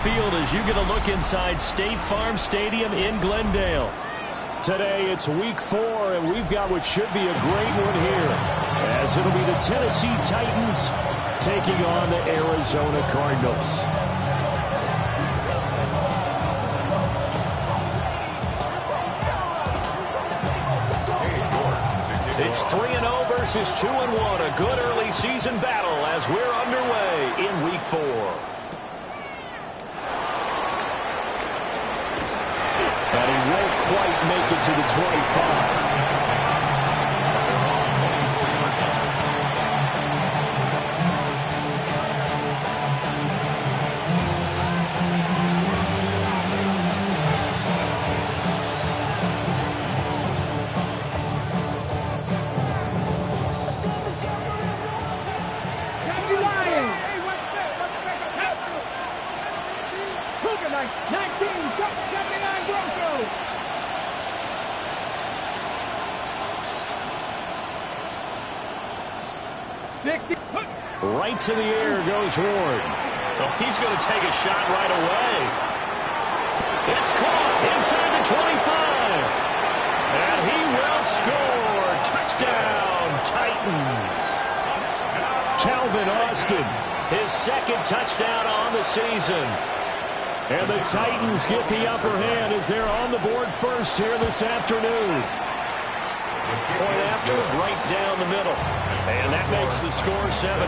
Field as you get a look inside State Farm Stadium in Glendale. Today it's week 4, and we've got what should be a great one here, as it'll be the Tennessee Titans taking on the Arizona Cardinals. It's 3-0 versus 2-1, a good early season battle as we're underway in week 4. And he won't quite make it to the 25. Right to the air goes Ward. Oh, he's going to take a shot right away. It's caught inside the 25. And he will score. Touchdown, Titans. Calvin Austin, his second touchdown on the season. And the Titans get the upper hand as they're on the board first here this afternoon. Point after, right down the middle. And that makes the score 7-0.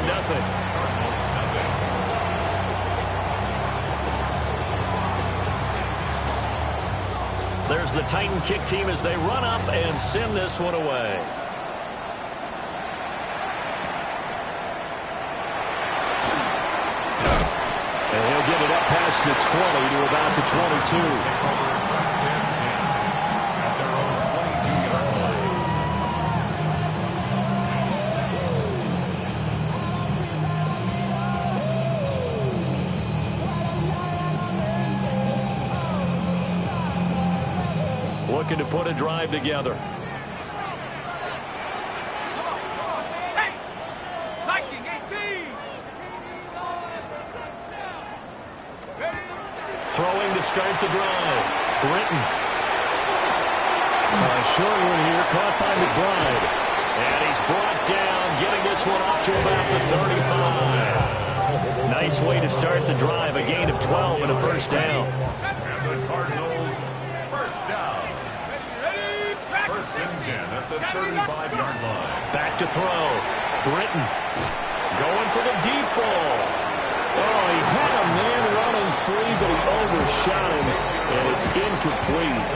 There's the Titan kick team as they run up and send this one away. And he'll get it up past the 20 to about the 22. Looking to put a drive together. Throwing to start the drive. Britton. Short one here, caught by McBride. And he's brought down, getting this one off to about the 35. Nice way to start the drive. A gain of 12 and a first down. And the Cardinals, first down. First and 10 at the 35-yard line. Back to throw. Britton going for the deep ball. Oh, he had a man running free, but he overshot him, and it's incomplete.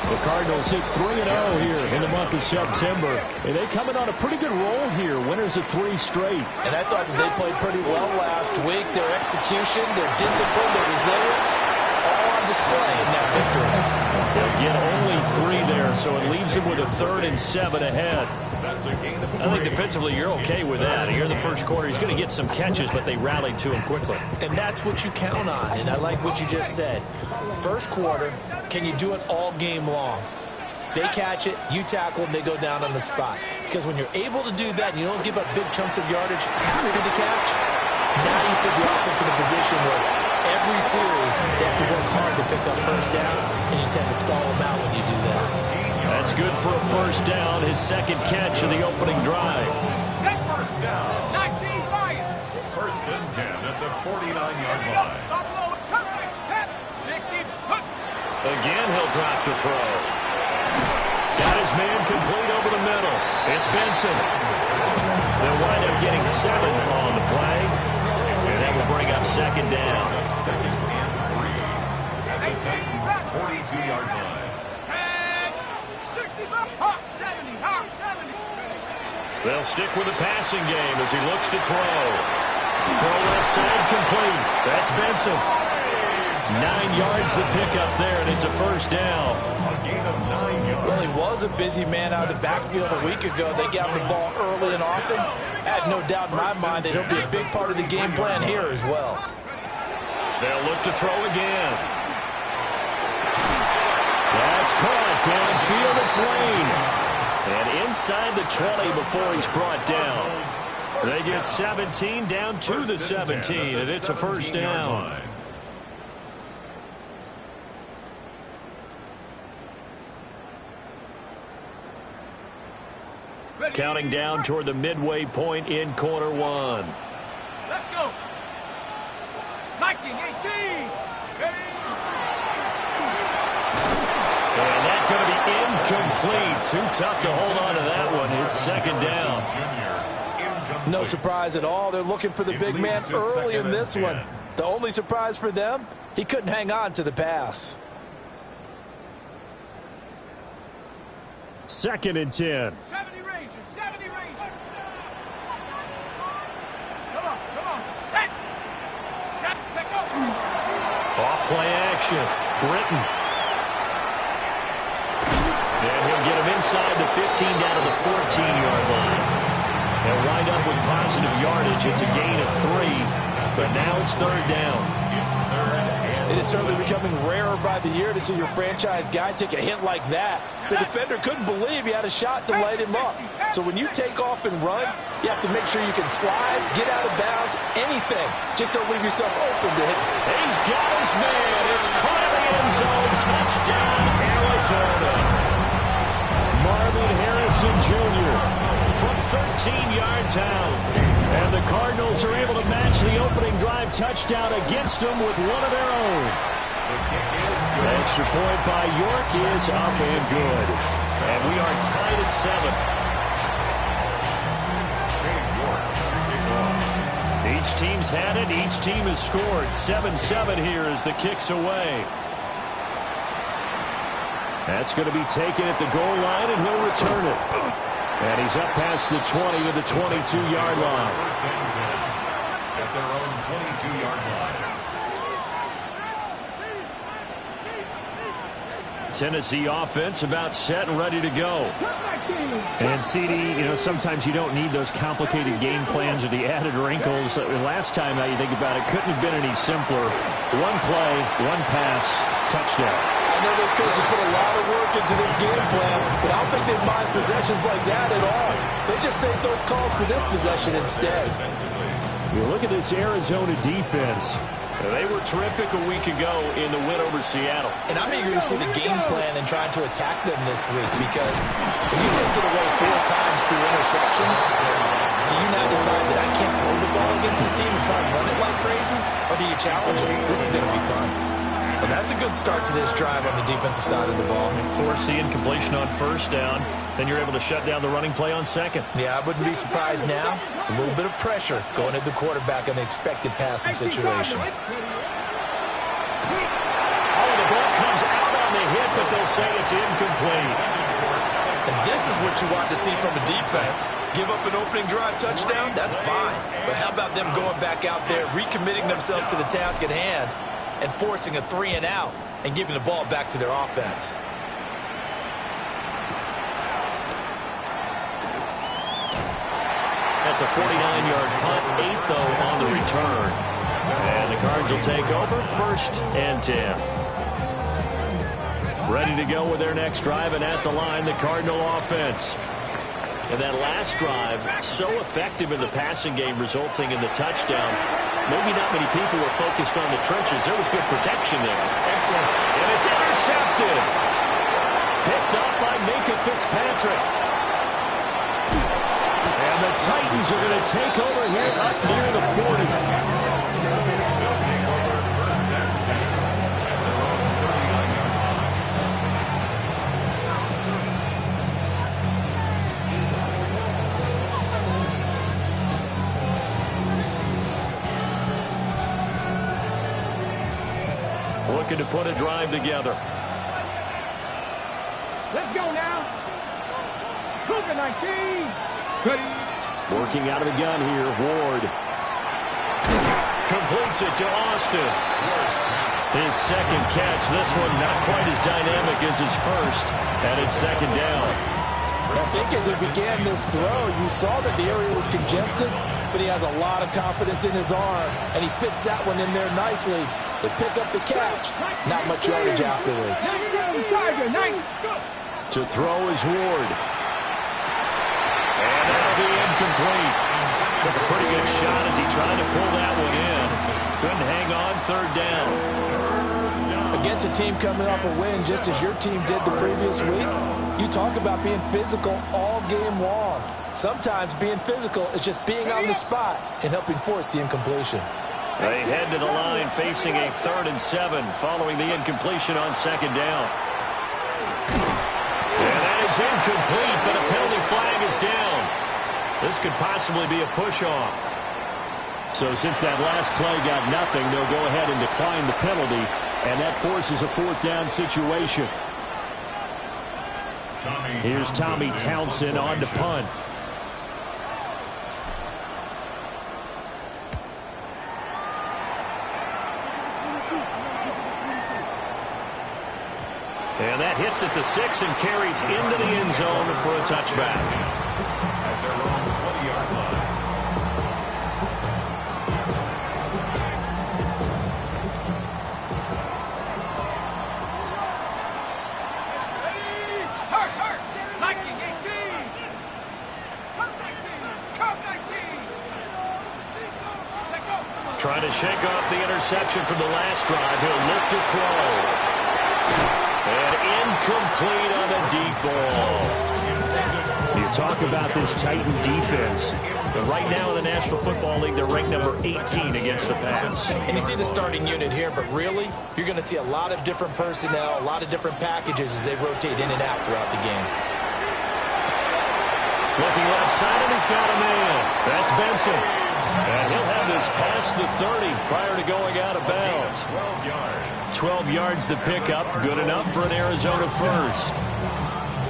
The Cardinals hit 3-0 here in the month of September, and they come in on a pretty good roll here. Winners of 3 straight. And I thought that they played pretty well last week. Their execution, their discipline, their resilience, all on display in that victory. They'll get only 3 there, so it leaves them with a 3rd and 7 ahead. I think defensively you're okay with that. Here in the first quarter, he's going to get some catches, but they rallied to him quickly. And that's what you count on, and I like what you just said. First quarter, can you do it all game long? They catch it, you tackle them, they go down on the spot. Because when you're able to do that and you don't give up big chunks of yardage after the catch, now you put the offense in a position where every series they have to work hard to pick up first downs, and you tend to stall them out when you do that. That's good for a first down, his second catch of the opening drive. First down. 19 Lions. First and 10 at the 49-yard line. Again, he'll drop the throw. Got his man complete over the middle. It's Benson. They'll wind up getting 7 on the play. And that will bring up second down. Second and 3 at the Titans' 42-yard line. They'll stick with the passing game as he looks to throw. Throw left side complete. That's Benson. 9 yards to pick up there, and it's a first down. A gain of 9 yards. Well, he was a busy man out of the backfield a week ago. They got him the ball early and often. I had no doubt in my mind that he'll be a big part of the game plan here as well. They'll look to throw again. That's caught downfield. It's Lane. And inside the 20 before he's brought down. They get 17 down to the 17, and it's a first down. Counting down toward the midway point in quarter one. Let's go. 19, 18. And that's going to be incomplete. Too tough to hold on to that one. It's second down. No surprise at all. They're looking for the big man early in this one. The only surprise for them, he couldn't hang on to the pass. 2nd and 10. 70 Rangers, 70 Rangers. Come on, set. Set, take over. Off play action. Britton. And he'll get him inside the 15 down to the 14-yard line. They'll wind up with positive yardage. It's a gain of 3, but now it's 3rd down. It is certainly becoming rarer by the year to see your franchise guy take a hit like that. The defender couldn't believe he had a shot to light him up. So when you take off and run, you have to make sure you can slide, get out of bounds, anything. Just don't leave yourself open to hit. He's got his man. It's caught in the end zone. Touchdown, Arizona. Marvin Harrison Jr. from 13-yard out. And the Cardinals are able to match the opening drive touchdown against them with one of their own. The extra point by York is up and good. And we are tied at 7. Each team's had it. Each team has scored. 7-7 here as the kick's away. That's going to be taken at the goal line, and he'll return it. And he's up past the 20 to the 22-yard line. First and 10 at their own 22-yard line. Tennessee offense about set and ready to go. And CD, sometimes you don't need those complicated game plans or the added wrinkles. Last time, now you think about it, couldn't have been any simpler. One play, one pass, touchdown. I know those coaches put a lot of work into this game plan, but I don't think they mind possessions like that at all. They just save those calls for this possession instead. You look at this Arizona defense. They were terrific a week ago in the win over Seattle. And I'm eager to see the game plan and trying to attack them this week, because when you take it away 4 times through interceptions, do you now decide that I can't throw the ball against this team and try and run it like crazy? Or do you challenge them? This is going to be fun. And that's a good start to this drive on the defensive side of the ball. Force the incompletion on first down. Then you're able to shut down the running play on second. Yeah, I wouldn't be surprised now. A little bit of pressure going at the quarterback in the expected passing situation. Oh, the ball comes out on the hit, but they'll say it's incomplete. And this is what you want to see from a defense. Give up an opening drive touchdown, that's fine. But how about them going back out there, recommitting themselves to the task at hand, and forcing a 3-and-out and giving the ball back to their offense? That's a 49-yard punt, 8 though on the return. And the Cards will take over, 1st and 10. Ready to go with their next drive, and at the line, the Cardinal offense. And that last drive, so effective in the passing game, resulting in the touchdown. Maybe not many people were focused on the trenches. There was good protection there. Excellent. And it's intercepted. Picked up by Minkah Fitzpatrick. And the Titans are going to take over here up near the 40. Looking to put a drive together. Let's go now. Cougar 19. Ready. Working out of the gun here, Ward. Completes it to Austin. His second catch. This one not quite as dynamic as his first. And it's 2nd down. I think as he began this throw, you saw that the area was congested, but he has a lot of confidence in his arm, and he fits that one in there nicely. They pick up the catch. Not much yardage afterwards. To throw is Ward. And that'll be incomplete. Took a pretty good shot as he tried to pull that one in. Couldn't hang on, 3rd down. Against a team coming off a win just as your team did the previous week, you talk about being physical all game long. Sometimes being physical is just being on the spot and helping force the incompletion. They head to the line facing a 3rd and 7 following the incompletion on 2nd down. And that is incomplete, but a penalty flag is down. This could possibly be a push-off. So since that last play got nothing, they'll go ahead and decline the penalty, and that forces a 4th down situation. Here's Tommy Townsend on to punt. And that hits at the 6 and carries into the end zone for a touchback. At their own 20-yard line. Hurt! Lightning 18! Come 19! Come 19! Check go! Trying to shake off the interception from the last drive. He'll look to throw. And incomplete on the deep ball. You talk about this Titan defense. But right now in the National Football League, they're ranked number 18 against the pass. And you see the starting unit here, but really, you're going to see a lot of different personnel, a lot of different packages as they rotate in and out throughout the game. Looking left side, and he's got a man. That's Benson. And he'll have this past the 30 prior to going out of bounds. 12 yards. 12 yards to pick up. Good enough for an Arizona first.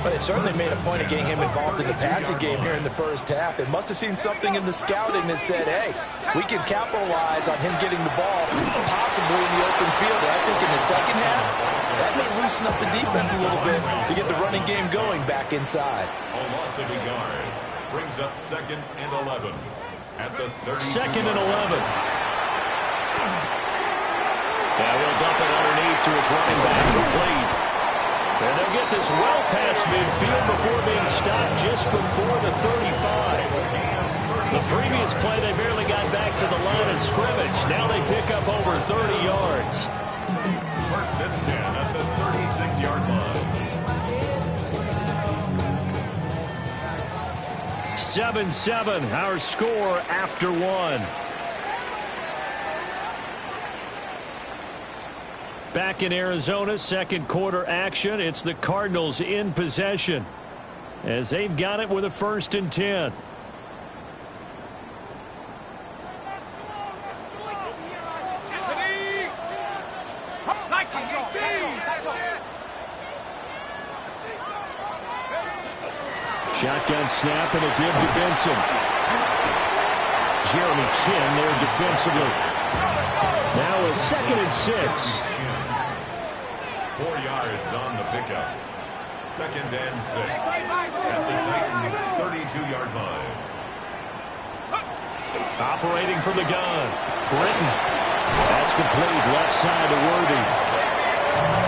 But it certainly made a point of getting him involved in the passing game here in the first half. It must have seen something in the scouting that said, hey, we can capitalize on him getting the ball possibly in the open field. And I think in the second half, that may loosen up the defense a little bit to get the running game going back inside. A loss of a yard brings up 2nd and 11 at the 32. 2nd and 11. Now he'll dump it underneath to his running back, complete. And they'll get this well past midfield before being stopped just before the 35. The previous play, they barely got back to the line of scrimmage. Now they pick up over 30 yards. 1st and 10 at the 36-yard line. 7-7, our score after 1. Back in Arizona, 2nd quarter action. It's the Cardinals in possession as they've got it with a 1st and 10. Shotgun snap and a give to Benson. Jeremy Chin there defensively. Now a 2nd and 6. 4 yards on the pickup. 2nd and 6 at the Titans' 32-yard line. Operating from the gun. Britton. That's complete. Left side to Worthy.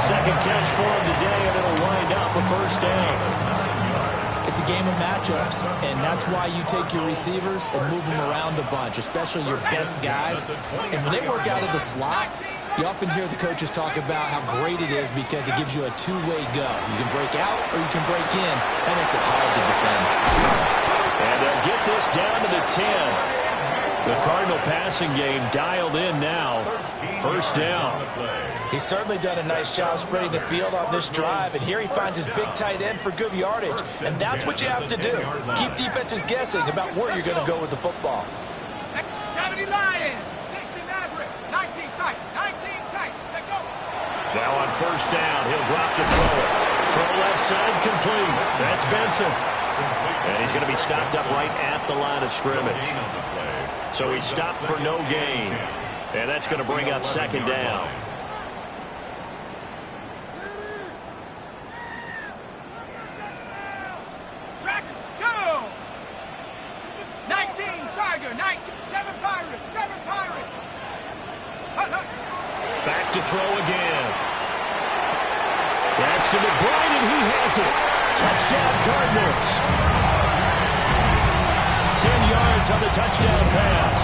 2nd catch for him today, and it'll wind up a 1st down. It's a game of matchups, and that's why you take your receivers and move them around a bunch, especially your best guys. And when they work out of the slot, you often hear the coaches talk about how great it is because it gives you a two-way go. You can break out or you can break in. That makes it hard to defend. And they'll get this down to the 10. The Cardinal passing game dialed in now. 1st down. He's certainly done a nice job spreading the field on this drive, and here he finds his big tight end for good yardage. And that's what you have to do. Keep defenses guessing about where you're going to go with the football. 70 Lions, 60 Maverick, 19 tight, 19 tight. Check go. Now on 1st down, he'll drop to throw it. Throw left side, complete. That's Benson. And he's going to be stopped up right at the line of scrimmage. So he stopped for no gain. And that's going to bring up 2nd down. Dragons, go! 19 Tiger, 19, 7 Pirates, 7 Pirates. Back to throw again. That's to McBride, and he has it. Touchdown, Cardinals. 10 yards on the touchdown pass.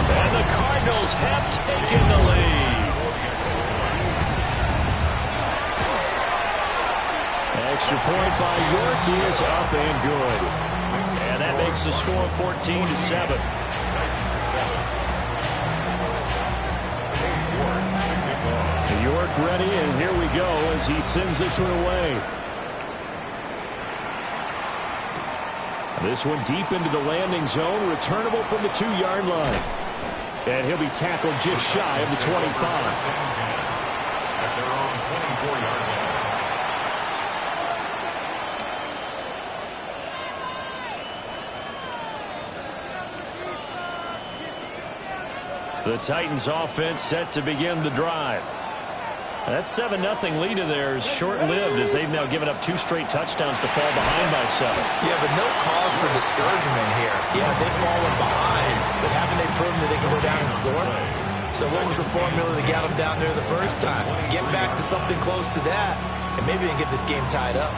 And the Cardinals have taken the lead. Extra point by York is up and good. And that That makes the score 14-7. York ready, and here we go as he sends this one away. This one deep into the landing zone, returnable from the 2-yard line. And he'll be tackled just shy of the 25. At their own 24-yard line. The Titans offense set to begin the drive. That 7-0 lead of theirs short-lived as they've now given up 2 straight touchdowns to fall behind by 7. Yeah, but no cause for discouragement here. Yeah, they've fallen behind, but haven't they proven that they can go down and score? So what was the formula that got them down there the first time? Get back to something close to that, and maybe they can get this game tied up.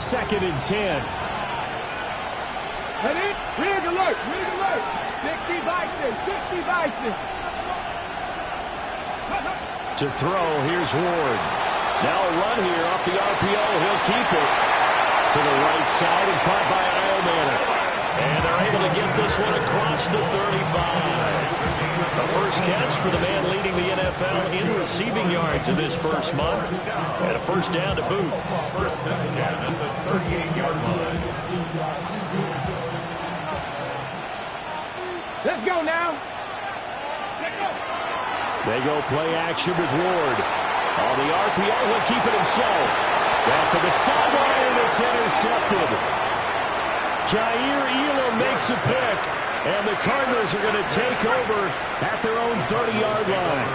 2nd and 10. Ready? Rig alert! Rig alert! 60 Vikings! 60 Vikings! To throw, here's Ward. Now a run here off the RPO. He'll keep it to the right side and caught by Eilmann. And they're able to get this one across the 35. A first catch for the man leading the NFL in receiving yards in this first month. And a first down to boot. First and 10 at the 38-yard line. Let's go now! They go play action with Ward. On the RPO, he'll keep it himself. Back to the sideline, and it's intercepted. Jair Elam makes a pick, and the Cardinals are going to take over at their own 30-yard line.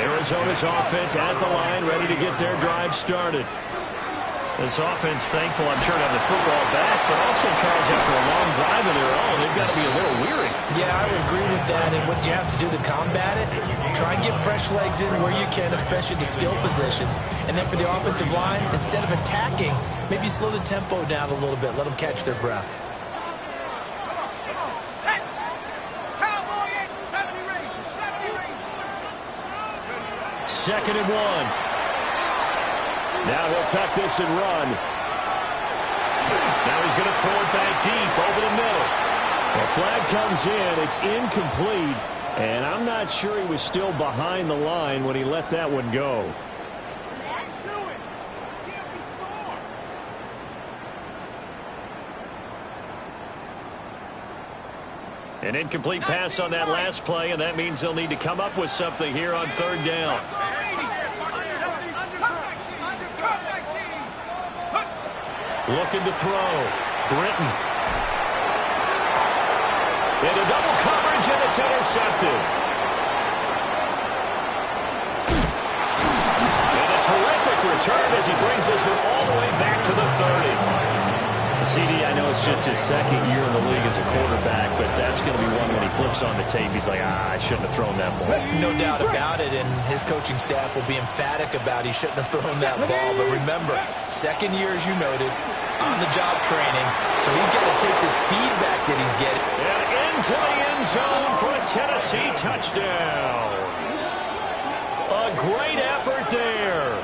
Arizona's offense at the line, ready to get their drive started. This offense thankful, I'm sure, to have the football back, but also, Charles, after a long drive of their own, they've got to be a little weary. Yeah, I would agree with that, and what you have to do to combat it, try and get fresh legs in where you can, especially the skill positions. And then for the offensive line, instead of attacking, maybe slow the tempo down a little bit, let them catch their breath. Set! Cowboy in! 70 range! 70 range! 2nd and 1. Now he'll tuck this and run. Now he's going to throw it back deep over the middle. The flag comes in. It's incomplete. And I'm not sure he was still behind the line when he let that one go. An incomplete pass on that last play, and that means they'll need to come up with something here on 3rd down. Looking to throw. Britton. Into double coverage, and it's intercepted. And a terrific return as he brings this one all the way back to the 30. CD, I know it's just his 2nd year in the league as a quarterback, but that's going to be one when he flips on the tape. He's like, I shouldn't have thrown that ball. No doubt about it, and his coaching staff will be emphatic about he shouldn't have thrown that ball. But remember, 2nd year, as you noted, on-the-job training, so he's got to take this feedback that he's getting. And into the end zone for a Tennessee touchdown. A great effort there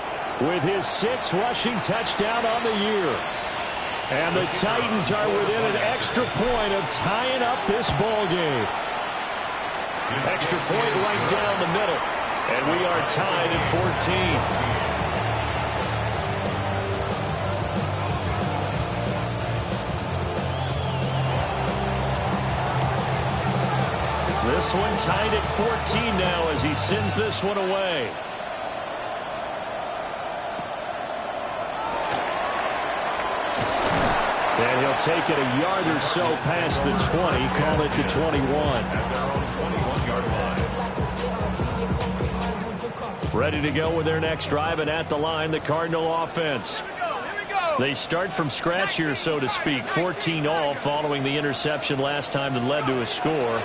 with his 6th rushing touchdown on the year. And the Titans are within an extra point of tying up this ball game. Extra point right down the middle. And we are tied at 14. This one tied at 14 now as he sends this one away. And he'll take it a yard or so past the 20, call it the 21. Ready to go with their next drive, and at the line, the Cardinal offense. They start from scratch here, so to speak. 14 all following the interception last time that led to a score.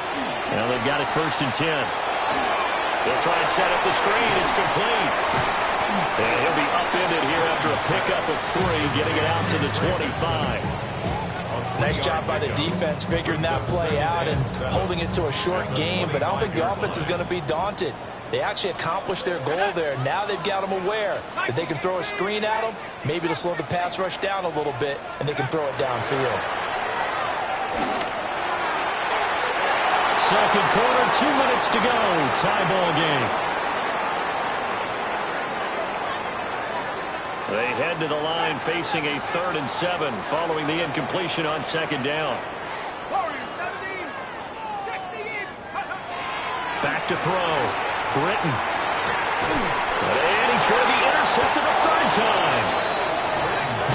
Now they've got it 1st and 10. They'll try and set up the screen. It's complete. And he'll be upended here after a pickup of 3, getting it out to the 25. Nice job by the defense figuring that play out and holding it to a short game, but I don't think the offense is going to be daunted. They actually accomplished their goal there. Now they've got them aware that they can throw a screen at them, maybe to slow the pass rush down a little bit, and they can throw it downfield. Second quarter, 2 minutes to go. Tie ball game. They head to the line facing a 3rd and 7 following the incompletion on second down. Back to throw. Britton. And he's going to be intercepted a 3rd time.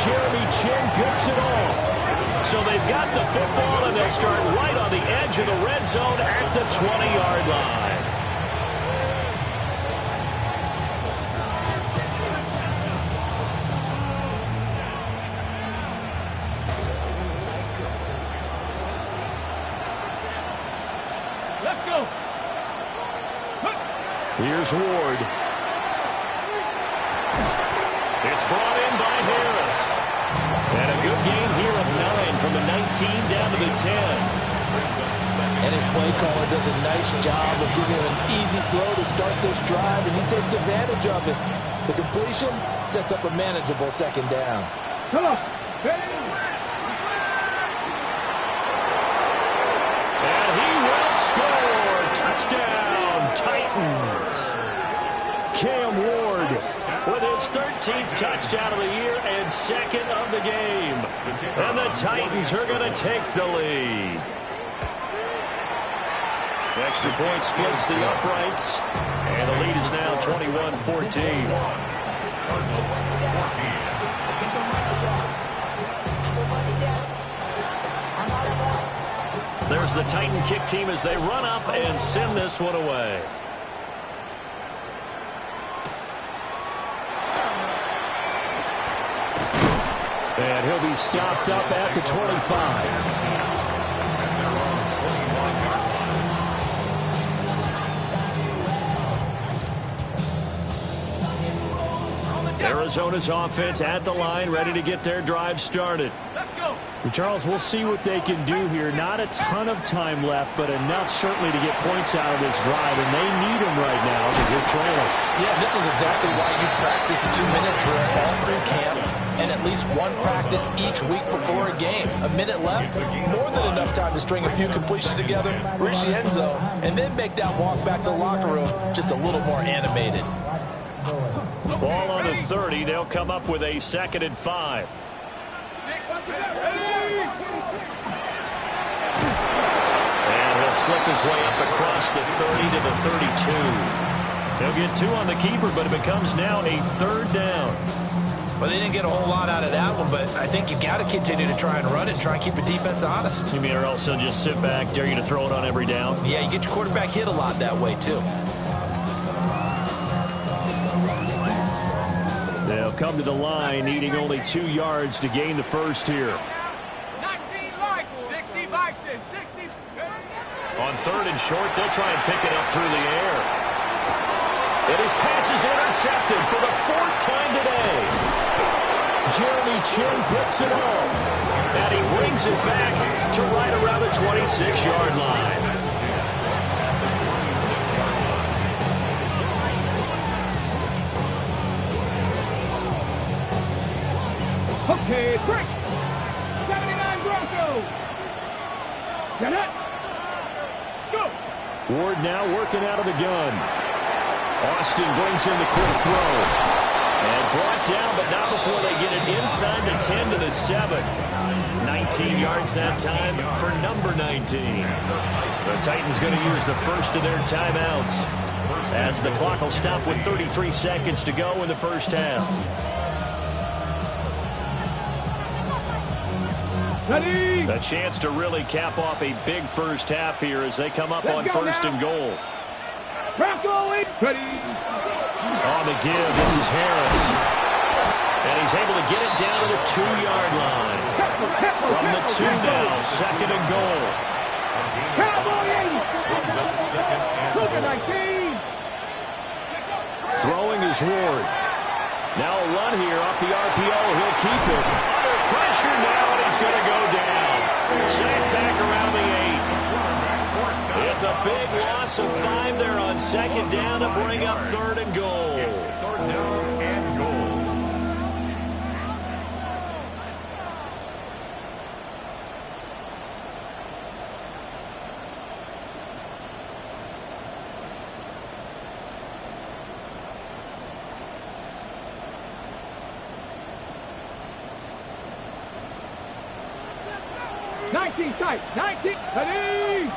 Jeremy Chinn picks it off. So they've got the football, and they'll start right on the edge of the red zone at the 20-yard line. Let's go. Here's Ward. It's brought in by Harris. And a good gain here of 9 from the 19 down to the 10. And his play caller does a nice job of giving him an easy throw to start this drive, and he takes advantage of it. The completion sets up a manageable second down. Come on. And he will score. Touchdown, Titans. Cam Ward with his 13th touchdown of the year and 2nd of the game. And the Titans are going to take the lead. Extra point splits the uprights. And the lead is now 21-14. There's the Titan kick team as they run up and send this one away. And he'll be stopped up at the 25. Arizona's offense at the line, ready to get their drive started. Let's go. Charles, we'll see what they can do here. Not a ton of time left, but enough certainly to get points out of this drive, and they need them right now because they're trailing. Yeah, this is exactly why you practice a 2-minute drill all through camp and at least one practice each week before a game. A minute left, more than enough time to string a few completions together, reach the end zone, and then make that walk back to the locker room just a little more animated. Ball on the 30. They'll come up with a 2nd and 5. And he'll slip his way up across the 30 to the 32. He'll get 2 on the keeper, but it becomes now a 3rd down. Well, they didn't get a whole lot out of that one, but I think you got to continue to try and run it, try and keep the defense honest. You mean or else he'll just sit back, dare you to throw it on every down? Yeah, you get your quarterback hit a lot that way, too. They'll come to the line, needing only 2 yards to gain the first here. 19 like 60 Bison, 60. On 3rd and short, they'll try and pick it up through the air. And his pass is intercepted for the 4th time today. Jeremy Chinn picks it up. And he brings it back to right around the 26-yard line. Okay, break. 79 Broncos. Get it. Let's go. Ward now working out of the gun. Austin brings in the quick throw. And brought down, but not before they get it inside the 10 to the 7. 19 yards that time for number 19. The Titans going to use the first of their timeouts as the clock will stop with 33 seconds to go in the first half. Ready. A chance to really cap off a big first half here as they come up on 1st and goal. Bronco ready. On the give, this is Harris. And he's able to get it down to the 2-yard line. From the 2 now, 2nd and goal. Cowboy 80. 19. Throwing is Ward. Now a run here off the RPO. He'll keep it. Under pressure now, and he's going to go down. Sacked back around the 8. It's a big loss of 5 there on 2nd down to bring up 3rd and goal. It's 3rd down and goal. 19 tight. 19. Ready.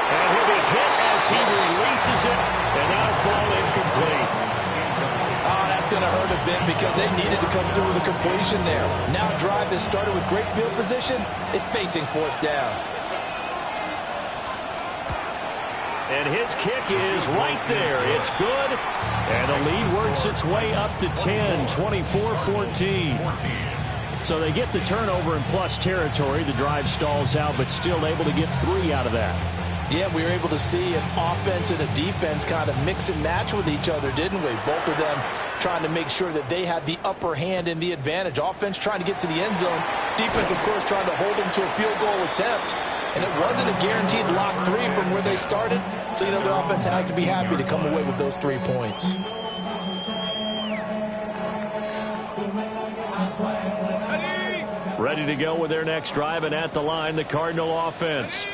And he'll be hit as he releases it, and that'll fall incomplete. Oh, that's going to hurt a bit because they needed to come through with a completion there. Now a drive that started with great field position is facing fourth down. And his kick is right there. It's good. And the lead works its way up to 10, 24-14. So they get the turnover in plus territory. The drive stalls out, but still able to get 3 out of that. Yeah, we were able to see an offense and a defense kind of mix and match with each other, didn't we? Both of them trying to make sure that they had the upper hand and the advantage. Offense trying to get to the end zone. Defense, of course, trying to hold them to a field goal attempt. And it wasn't a guaranteed lock 3 from where they started. So, you know, the offense has to be happy to come away with those 3 points. Ready to go with their next drive, and at the line, the Cardinal offense.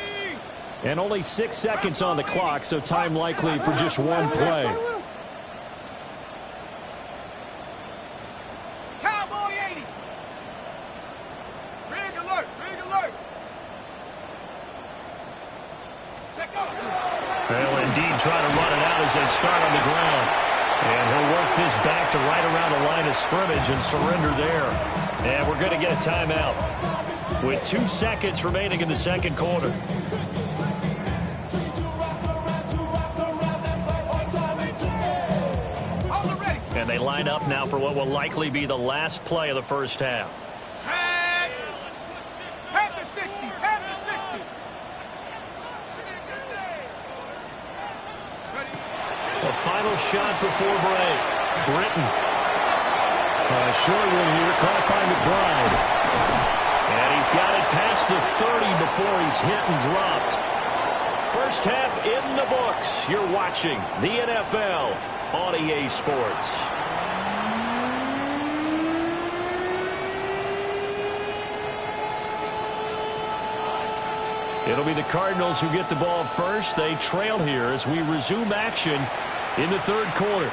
And only 6 seconds on the clock, so time likely for just one play. Cowboy 80. Rig alert. Rig alert. Check up. They'll indeed try to run it out as they start on the ground. And he'll work this back to right around the line of scrimmage and surrender there. And we're going to get a timeout with 2 seconds remaining in the second quarter. And they line up now for what will likely be the last play of the first half. Head to 60. Head to 60. A final shot before break. Britton. Short one here, caught by McBride. And he's got it past the 30 before he's hit and dropped. First half in the books. You're watching the NFL on EA Sports. It'll be the Cardinals who get the ball first. They trail here as we resume action in the third quarter.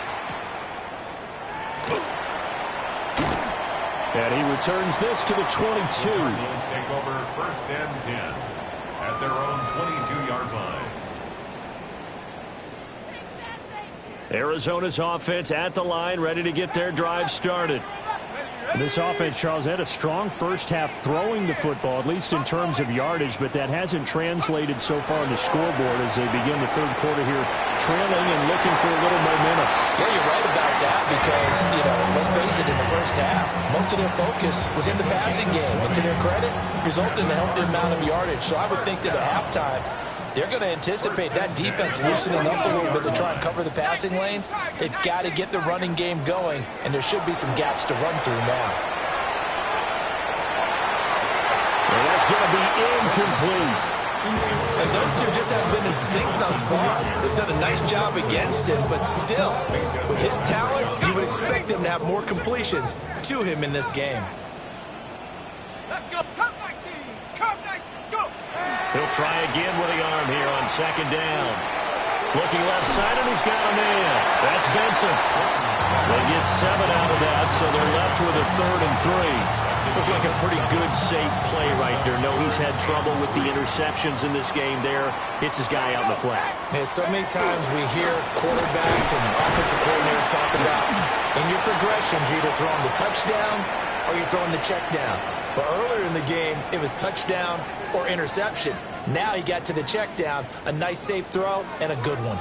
And he returns this to the 22. Cardinals take over first and 10 at their own 22-yard line. Arizona's offense at the line, ready to get their drive started. This offense, Charles, had a strong first half throwing the football, at least in terms of yardage, but that hasn't translated so far on the scoreboard as they begin the third quarter here, trailing and looking for a little momentum. Yeah, you're right about that because, you know, let's face it, in the first half, most of their focus was in the passing game. And to their credit, resulted in a healthy amount of yardage. So I would think that at halftime, they're going to anticipate that defense loosening up a little bit to try and cover the passing lanes. They've got to get the running game going, and there should be some gaps to run through now. Well, that's going to be incomplete. And those two just haven't been in sync thus far. They've done a nice job against him, but still, with his talent, you would expect him to have more completions to him in this game. Let's go. Come 19. Come 19. Go. He'll try again with the arm here on second down. Looking left side, and he's got a man. That's Benson. They get 7 out of that, so they're left with a 3rd and 3. Looked like a pretty good, safe play right there. No, he's had trouble with the interceptions in this game there. Hits his guy out in the flat. Man, so many times we hear quarterbacks and offensive coordinators talk about in your progressions, you're either throwing the touchdown or you're throwing the check down. But earlier in the game, it was touchdown or interception. Now he got to the check down, a nice safe throw, and a good one.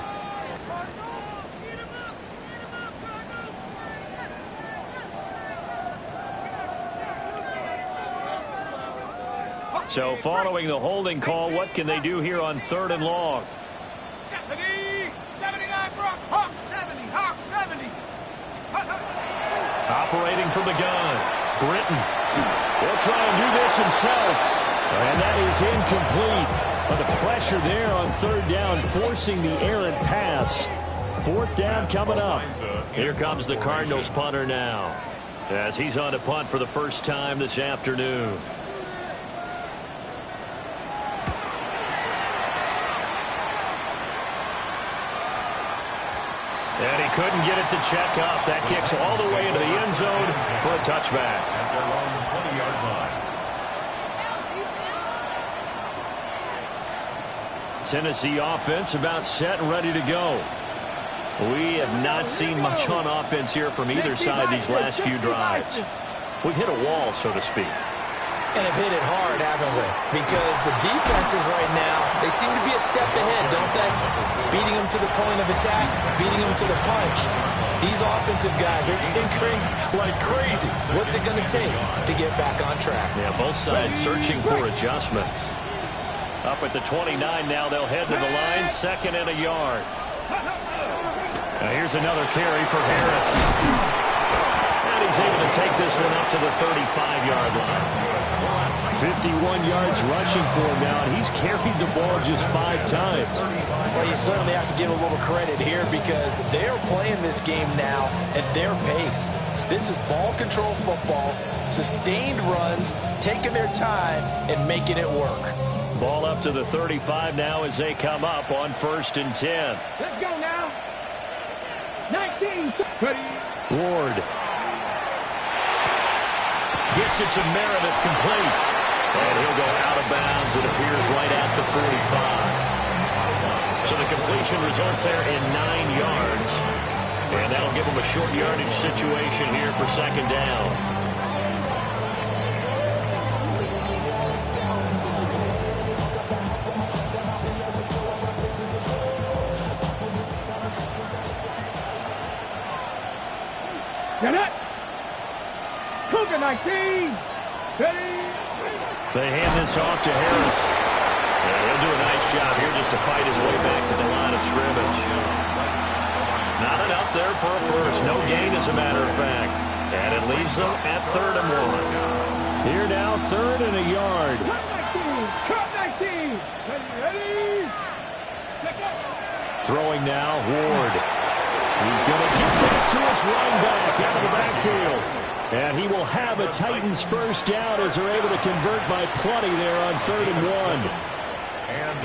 So following the holding call, what can they do here on 3rd and long? 79 Brock. Hawk 70. Hawk 70. Operating from the gun, Britton. He'll try and do this himself. And that is incomplete. But the pressure there on 3rd down, forcing the errant pass. 4th down coming up. Here comes the Cardinals punter now, as he's on to punt for the first time this afternoon. And he couldn't get it to check up. That kicks all the way into the end zone for a touchback. At their own 20-yard line. Tennessee offense about set and ready to go. We have not seen much on offense here from either side these last few drives. We've hit a wall, so to speak. And have hit it hard, haven't we? Because the defenses right now, they seem to be a step ahead, don't they? Beating them to the point of attack, beating them to the punch. These offensive guys are tinkering like crazy. What's it going to take to get back on track? Yeah, both sides searching for adjustments. Up at the 29 now, they'll head to the line, 2nd and a yard. Now here's another carry for Harris. And he's able to take this one up to the 35-yard line. 51 yards rushing for him now, and he's carried the ball just 5 times. Well, you certainly have to give a little credit here because they're playing this game now at their pace. This is ball control football, sustained runs, taking their time and making it work. Ball up to the 35 now as they come up on 1st and 10. Let's go now. 19. Ward gets it to Meredith, complete. And he'll go out of bounds. It appears right at the 45. So the completion results there in 9 yards. And that'll give them a short yardage situation here for 2nd down. Get it. Cougar 19. Steady. They hand this off to Harris. And he'll do a nice job here just to fight his way back to the line of scrimmage. Not enough there for a first. No gain, as a matter of fact. And it leaves them at 3rd and 1. Here now, 3rd and a yard. Cut 19. Ready. Throwing now, Ward. He's going to get that to his running back out of the backfield. And he will have a Titans first down as they're able to convert by plenty there on 3rd and 1.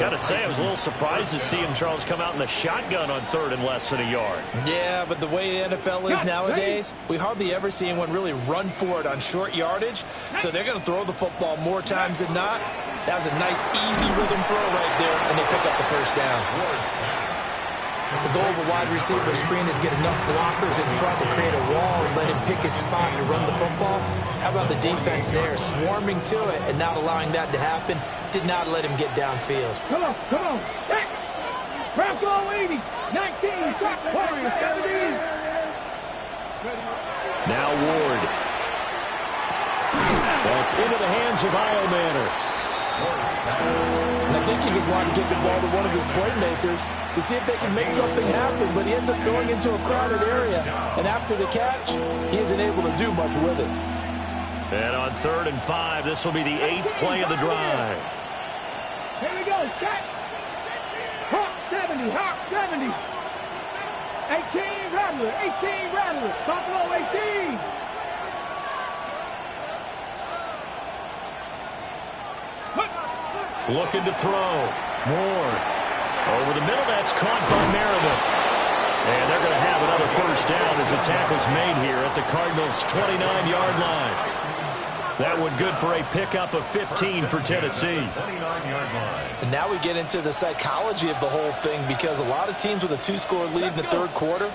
Got to say, I was a little surprised to see him, Charles, come out in the shotgun on 3rd and less than a yard. Yeah, but the way the NFL is nowadays, we hardly ever see anyone really run for it on short yardage. So they're going to throw the football more times than not. That was a nice, easy rhythm throw right there, and they pick up the first down. The goal of a wide receiver screen is get enough blockers in front to create a wall and let him pick his spot to run the football. How about the defense there, swarming to it and not allowing that to happen? Did not let him get downfield. Come on. Hey. Bronco 80. 19. Warriors 70. Now Ward. That's into the hands of Iomanner. And I think he just wanted to get the ball to one of his playmakers to see if they can make something happen, but he ends up throwing into a crowded area. And after the catch, he isn't able to do much with it. And on 3rd and 5, this will be the 8th play of the drive. Here we go. Set. Hawk 70. 18 Rattler. Buffalo 18. Looking to throw. Moore. Over the middle, that's caught by Meredith. And they're going to have another first down as the tackle's made here at the Cardinals' 29-yard line. That one good for a pickup of 15 for Tennessee. 29-yard line. And now we get into the psychology of the whole thing because a lot of teams with a 2-score lead in the 3rd quarter,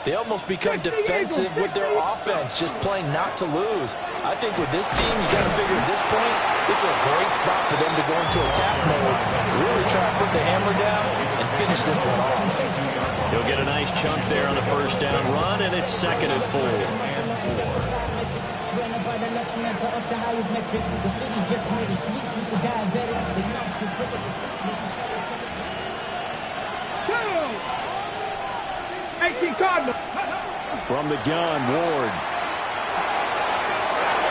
they almost become defensive with their offense, just playing not to lose. I think with this team, you got to figure at this point, this is a great spot for them to go into attack mode, really try to put the hammer down and finish this one off. He'll get a nice chunk there on the first down run, and it's 2nd and 4. From the gun, Ward.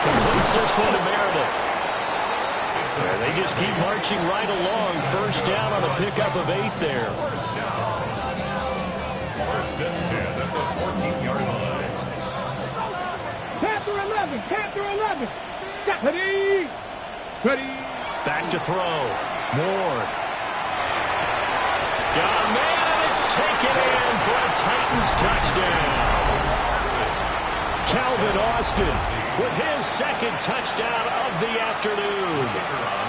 Completes this one to Meredith. And they just keep marching right along. First down on a pickup of 8 there. First and 10 at the 14-yard line. Panther 11. Ready. Back to throw. Moore. Got a man, and it's taken in for a Titan Titans touchdown. Calvin Austin with his second touchdown of the afternoon.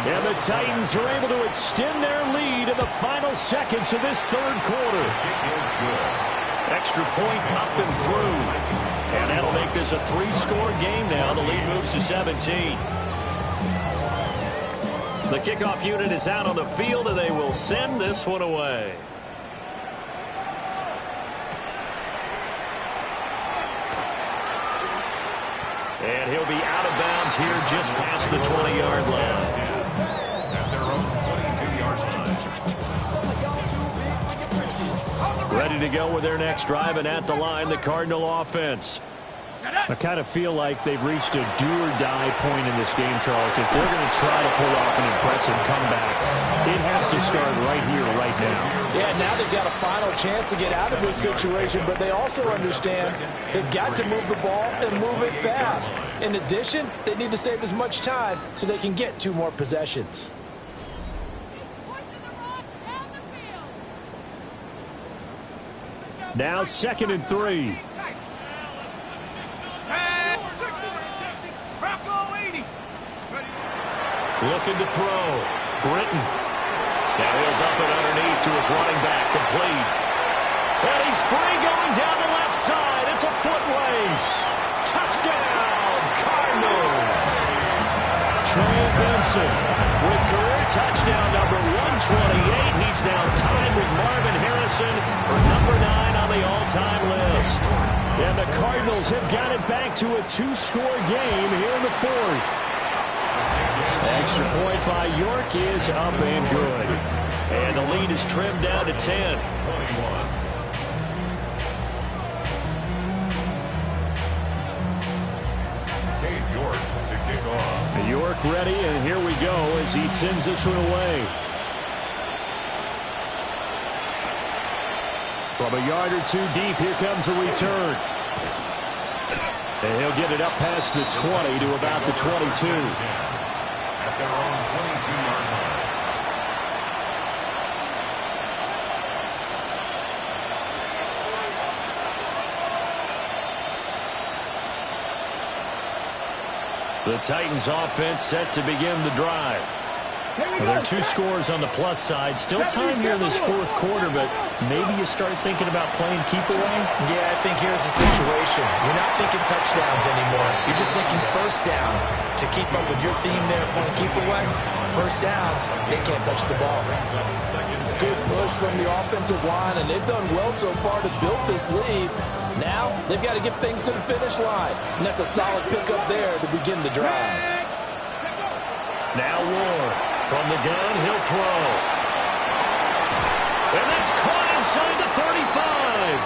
And the Titans are able to extend their lead in the final seconds of this third quarter. Extra point up and through. And that'll make this a 3-score game now. The lead moves to 17. The kickoff unit is out on the field, and they will send this one away. And he'll be out of bounds here just past the 20-yard line. At their own 22-yard line. Ready to go with their next drive, and at the line, the Cardinal offense. I kind of feel like they've reached a do-or-die point in this game, Charles. If they're going to try to pull off an impressive comeback, it has to start right here, right now. Yeah, now they've got a final chance to get out of this situation, but they also understand they've got to move the ball and move it fast. In addition, they need to save as much time so they can get 2 more possessions. Now 2nd and 3. Looking to throw. Britton. Now he'll dump it underneath to his running back. Complete. And he's free going down the left side. It's a foot race. Touchdown, Cardinals. Trey Benson with career touchdown number 128. He's now tied with Marvin Harrison for number 9 on the all-time list. And the Cardinals have got it back to a 2-score game here in the 4th. Extra point by York is up and good. And the lead is trimmed down to 10. 21. Cade York to kick off. York ready, and here we go as he sends this one away. From a yard or 2 deep, here comes the return. And he'll get it up past the 20 to about the 22. At their own 22-yard line. The Titans offense set to begin the drive. Well, there are 2 scores on the plus side. Still time here in this 4th quarter, but maybe you start thinking about playing keep away? Yeah, I think here's the situation. You're not thinking touchdowns anymore. You're just thinking first downs. To keep up with your theme there, playing keep away, first downs, they can't touch the ball. Good push from the offensive line, and they've done well so far to build this lead. Now, they've got to get things to the finish line, and that's a solid pickup there to begin the drive. Now Ward. From the gun, he'll throw. And that's caught inside the 35.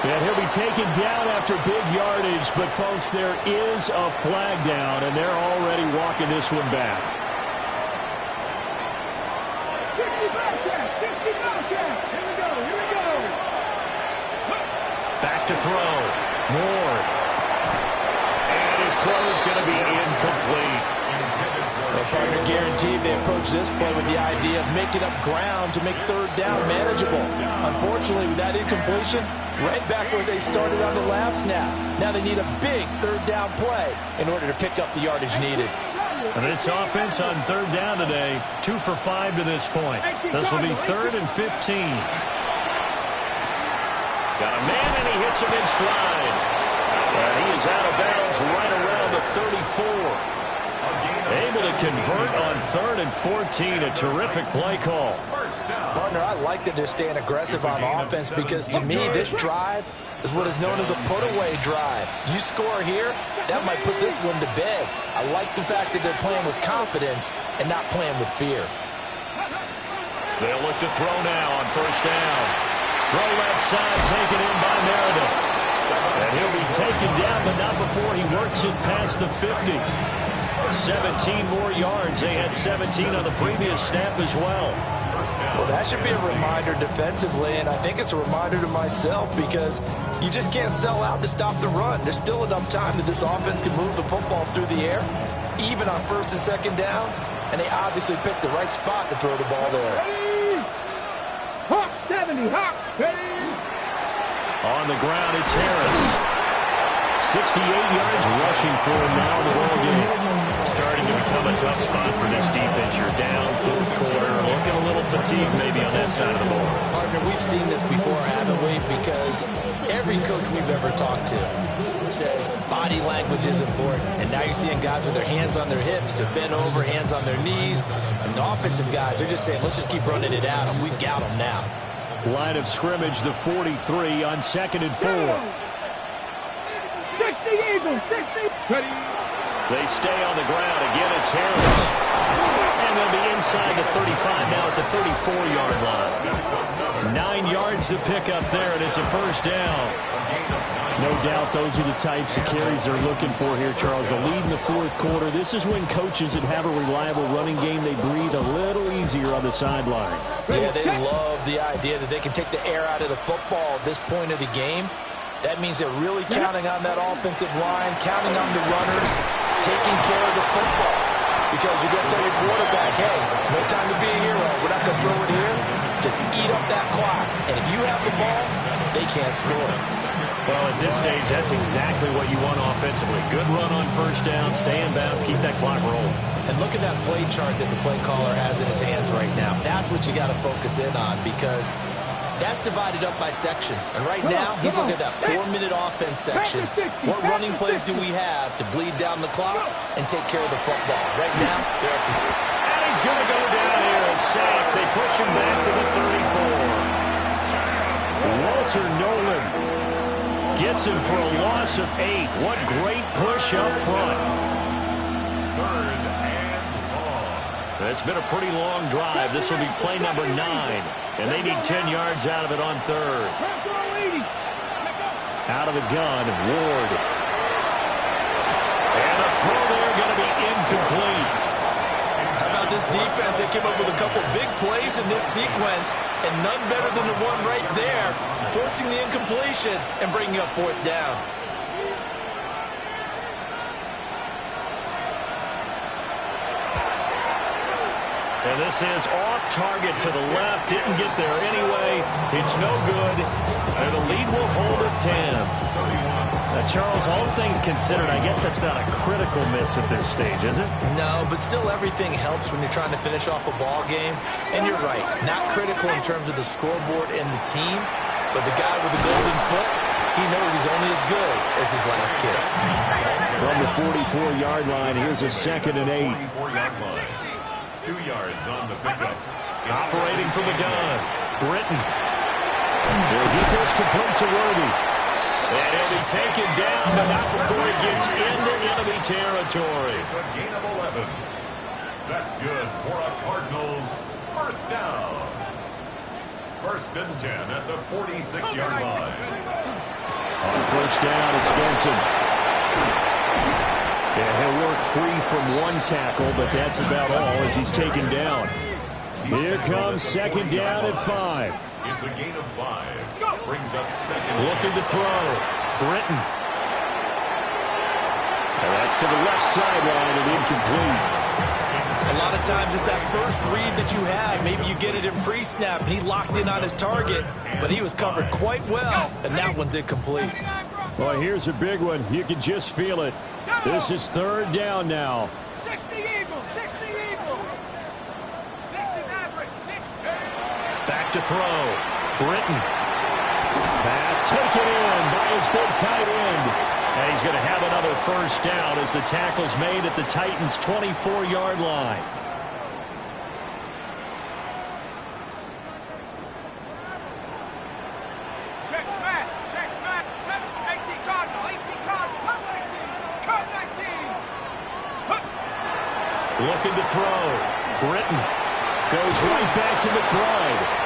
And he'll be taken down after big yardage, but folks, there is a flag down, and they're already walking this one back. Back to throw. Ward. And his throw is going to be incomplete. Well, partner, guaranteed they approach this play with the idea of making up ground to make 3rd down manageable. Unfortunately, with that incompletion, right back where they started on the last snap. Now they need a big 3rd down play in order to pick up the yardage needed. And this offense on 3rd down today, 2 for 5 to this point. This will be 3rd and 15. Got a man, and he hits him in stride. And he is out of bounds right around the 34. Able to convert on 3rd and 14. A terrific play call. Partner, I like that they're staying aggressive on offense because, to me, this drive is what is known as a put-away drive. You score here, that might put this one to bed. I like the fact that they're playing with confidence and not playing with fear. They'll look to throw now on 1st down. Throw left side, taken in by Meredith. And he'll be taken down, but not before he works it past the 50. 17 more yards. They had 17 on the previous snap as well. Well, that should be a reminder defensively, and I think it's a reminder to myself because you just can't sell out to stop the run. There's still enough time that this offense can move the football through the air, even on 1st and 2nd downs, and they obviously picked the right spot to throw the ball there. Hawks 70, Hawks, ready. On the ground, it's Harris. 68 yards rushing for him now in the ball game. Starting to become a tough spot for this defense. You're down fourth quarter, looking a little fatigued maybe on that side of the ball. Partner, we've seen this before, haven't we? Because every coach we've ever talked to says body language is important. And now you're seeing guys with their hands on their hips, they're bent over, hands on their knees. And the offensive guys, they're just saying, let's just keep running it at them. We've got them now. Line of scrimmage, the 43 on 2nd and 4. 60 Eagles, 60. Ready. They stay on the ground. Again, it's Harris. And they'll be inside the 35, now at the 34-yard line. 9 yards to pick up there, and it's a first down. No doubt those are the types of carries they're looking for here, Charles. The lead in the fourth quarter. This is when coaches that have a reliable running game, they breathe a little easier on the sideline. Yeah, they love the idea that they can take the air out of the football at this point of the game. That means they're really counting on that offensive line, counting on the runners, taking care of the football. Because you're going to tell your quarterback, hey, no time to be a hero. We're not going to throw it here. Just eat up that clock. And if you have the ball, they can't score. Well, at this stage, that's exactly what you want offensively. Good run on first down, stay in bounds, keep that clock rolling. And look at that play chart that the play caller has in his hands right now. That's what you got to focus in on, because that's divided up by sections. And right now, he's looking at that 4-minute offense section. What running plays do we have to bleed down the clock and take care of the football? Right now, they're executing. And he's going to go down here, a sack. They push him back to the 34. Walter Nolan gets him for a loss of 8. What great push up front. 3rd and long. It's been a pretty long drive. This will be play number 9. And they need 10 yards out of it on 3rd. Out of the gun, Ward. And a throw there going to be incomplete. How about this defense? They came up with a couple big plays in this sequence, and none better than the one right there, forcing the incompletion and bringing up 4th down. And this is off target to the left. Didn't get there anyway. It's no good. And the lead will hold at 10. Now, Charles, all things considered, I guess that's not a critical miss at this stage, is it? No, but still everything helps when you're trying to finish off a ball game. And you're right, not critical in terms of the scoreboard and the team, but the guy with the golden foot, he knows he's only as good as his last kick. From the 44-yard line, here's a 2nd and 8. 44-yard line. 2 yards on the pickup. Operating from the gun. Britton. They'll get this complete to Worthy. And he'll be taken down, but not before he gets into enemy territory. It's a gain of 11. That's good for a Cardinals first down. 1st and 10 at the 46-yard line. On first down, it's Benson. Yeah, he'll work free from one tackle, but that's about all as he's taken down. Here comes 2nd down at 5. It's a gain of 5. Brings up 2nd. Looking to throw. Britton. And that's to the left sideline and incomplete. A lot of times it's that first read that you have. Maybe you get it in pre-snap, and he locked in on his target, but he was covered quite well, and that one's incomplete. Well, here's a big one. You can just feel it. This is 3rd down now. 60 Eagles, 60 Eagles. 60 Maverick, 60. Back to throw. Britton. Pass taken in by his big tight end. And he's going to have another first down as the tackle's made at the Titans' 24-yard line. Check smash, 7, 18 Cardinal, 18 Cardinal, cut 19, cut 19. Looking to throw. Britton goes right back to McBride.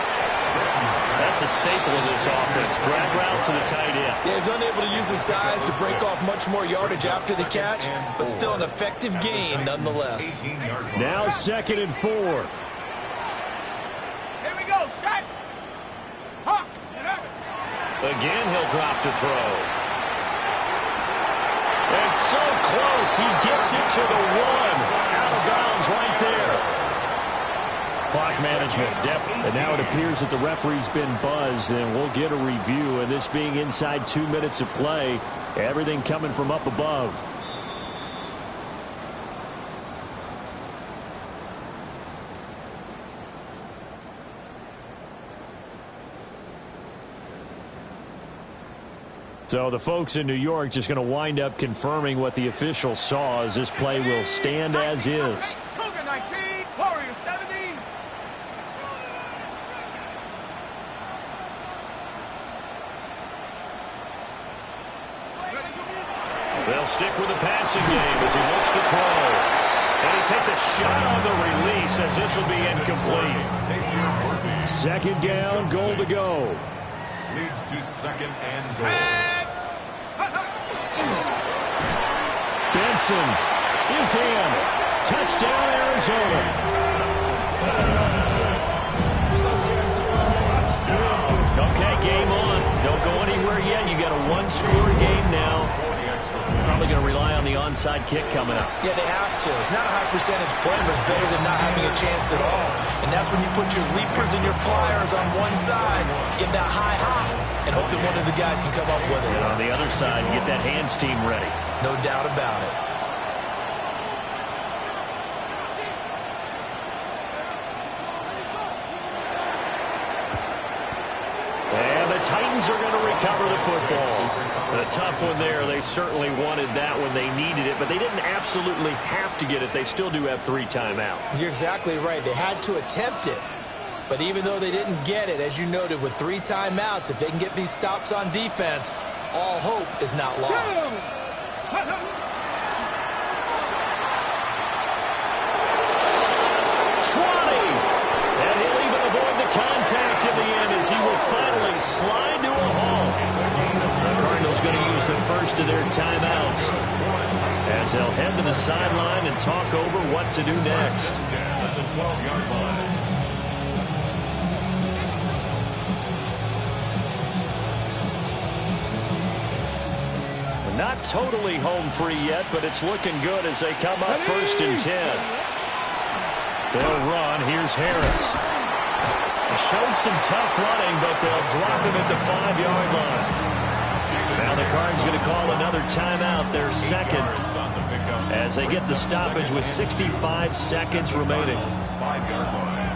That's a staple of this offense. Drag route to the tight end. Yeah, he's unable to use his size to break off much more yardage after the catch, but still an effective gain nonetheless. Now 2nd and 4. Here we go, set. Huh. Again, he'll drop to throw. And so close, he gets it to the 1. Out of bounds right there. Clock management, definitely. And now it appears that the referee's been buzzed, and we'll get a review. And this being inside 2 minutes of play, everything coming from up above. So the folks in New York just going to wind up confirming what the official saw, as this play will stand as is. Cougar 19, Warrior 70. They'll stick with the passing game as he looks to throw. And he takes a shot on the release as this will be incomplete. Second down, goal to go. Leads to second and goal. Benson is in. Touchdown, Arizona. Okay, game on. Don't go anywhere yet. You got a one-score game now. Probably going to rely on the onside kick coming up. Yeah, they have to. It's not a high percentage play, but it's better than not having a chance at all. And that's when you put your leapers and your flyers on one side, get that high hop, and hope that one of the guys can come up with it. And on the other side, get that hands team ready. No doubt about it. And the Titans are going to recover the football. A tough one there. They certainly wanted that when they needed it, but they didn't absolutely have to get it. They still do have 3 timeouts. You're exactly right. They had to attempt it. But even though they didn't get it, as you noted, with 3 timeouts, if they can get these stops on defense, all hope is not lost. 20. And he'll even avoid the contact in the end as he will finally slide to a halt. The Cardinals going to use the first of their timeouts as they'll head to the sideline and talk over what to do next. At the 12-yard line. Not totally home free yet, but it's looking good as they come up 1st and 10. They'll run. Here's Harris. He showed some tough running, but they'll drop him at the 5-yard line. Now the Cards going to call another timeout, their second, as they get the stoppage with 65 seconds remaining. 5-yard line.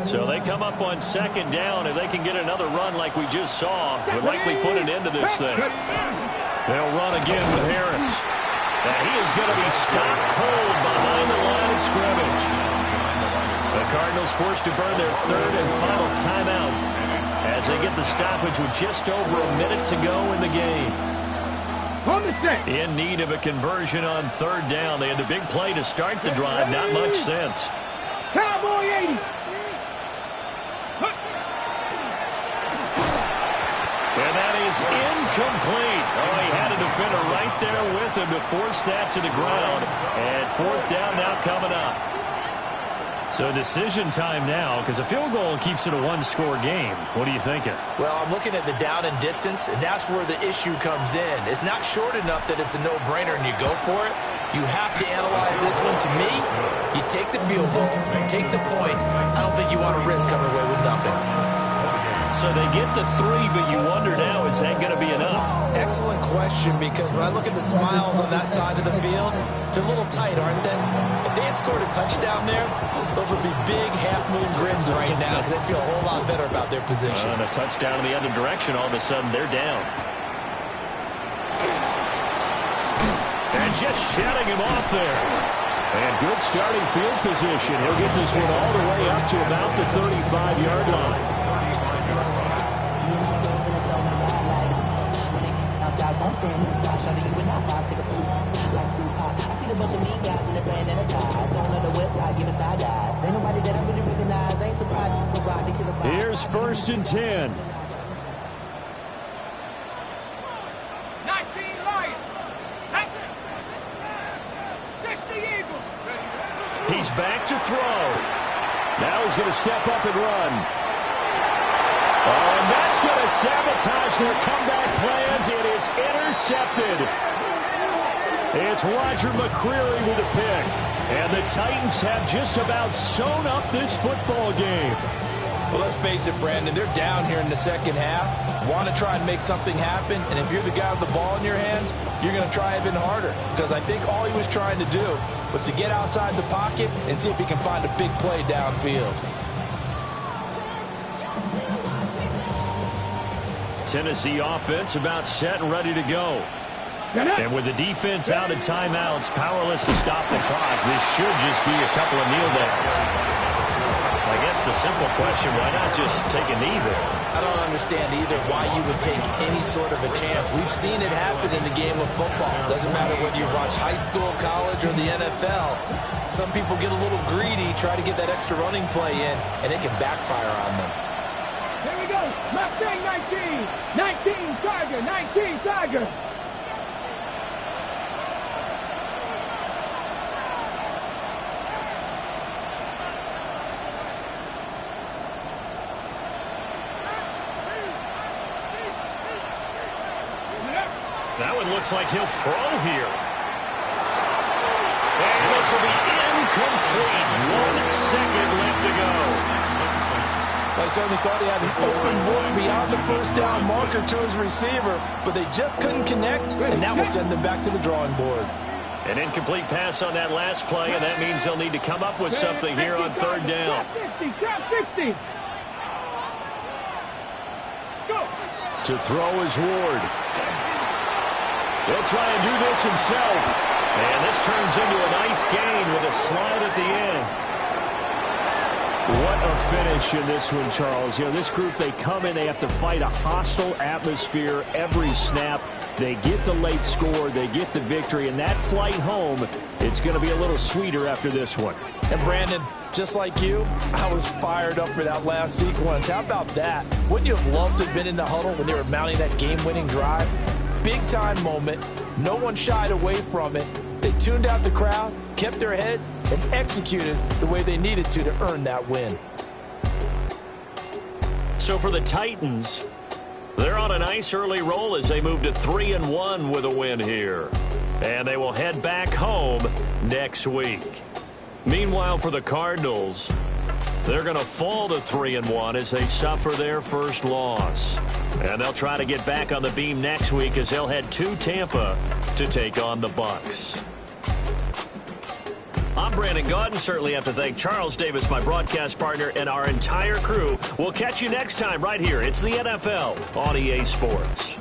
So they come up on 2nd down. If they can get another run like we just saw, would likely put an end to this thing. They'll run again with Harris. And he is going to be stopped cold behind the line of scrimmage. The Cardinals forced to burn their 3rd and final timeout as they get the stoppage with just over a minute to go in the game. In need of a conversion on 3rd down. They had the big play to start the drive. Not much sense. Cowboy 80. And that is incomplete. Oh, he had a defender right there with him to force that to the ground. And 4th down now coming up. So decision time now, because a field goal keeps it a one-score game. What are you thinking? Well, I'm looking at the down and distance, and that's where the issue comes in. It's not short enough that it's a no-brainer and you go for it. You have to analyze this one. To me, you take the field goal, take the points. I don't think you want to risk coming away with nothing. So they get the 3, but you wonder now, is that going to be enough? Excellent question, because when I look at the smiles on that side of the field, they're a little tight, aren't they? If they had scored a touchdown there, those would be big half-moon grins right now because they feel a whole lot better about their position. And a touchdown in the other direction, all of a sudden they're down. And just shutting him off there. And good starting field position. He'll get this one all the way up to about the 35-yard line. Here's 1st and 10. 19 Lions. 60 Eagles. He's back to throw. Now he's going to step up and run. Oh, and that's going to sabotage their comeback plans. It is intercepted. It's Roger McCreary with a pick. And the Titans have just about sewn up this football game. Well, let's face it, Brandon. They're down here in the second half. Want to try and make something happen. And if you're the guy with the ball in your hands, you're going to try even harder. Because I think all he was trying to do was to get outside the pocket and see if he can find a big play downfield. Tennessee offense about set and ready to go. And with the defense out of timeouts, powerless to stop the clock, this should just be a couple of kneel downs. I guess the simple question, why not just take a knee there? I don't understand either why you would take any sort of a chance. We've seen it happen in the game of football. Doesn't matter whether you watch high school, college, or the NFL. Some people get a little greedy, try to get that extra running play in, and it can backfire on them. Here we go. Mustang 19. 19 Tiger. 19 Tiger. That one looks like he'll throw here. And this will be incomplete. 1 second left to go. I certainly thought he had an open look beyond the first down marker to his receiver, but they just couldn't connect, and that will send them back to the drawing board. An incomplete pass on that last play, and that means they'll need to come up with something here on third down. Trap 60. Go. To throw is Ward. He'll try and do this himself. And this turns into a nice gain with a slide at the end. What a finish in this one, Charles. You know, this group, they come in, they have to fight a hostile atmosphere every snap. They get the late score, they get the victory, and that flight home, it's going to be a little sweeter after this one. And Brandon, just like you, I was fired up for that last sequence. How about that? Wouldn't you have loved to have been in the huddle when they were mounting that game-winning drive? Big-time moment. No one shied away from it. They tuned out the crowd, kept their heads, and executed the way they needed to earn that win. So for the Titans, they're on a nice early roll as they move to 3-1 with a win here. And they will head back home next week. Meanwhile, for the Cardinals, they're going to fall to 3-1 as they suffer their first loss. And they'll try to get back on the beam next week as they'll head to Tampa to take on the Bucs. I'm Brandon Gaudin. Certainly have to thank Charles Davis, my broadcast partner, and our entire crew. We'll catch you next time right here. It's the NFL on EA Sports.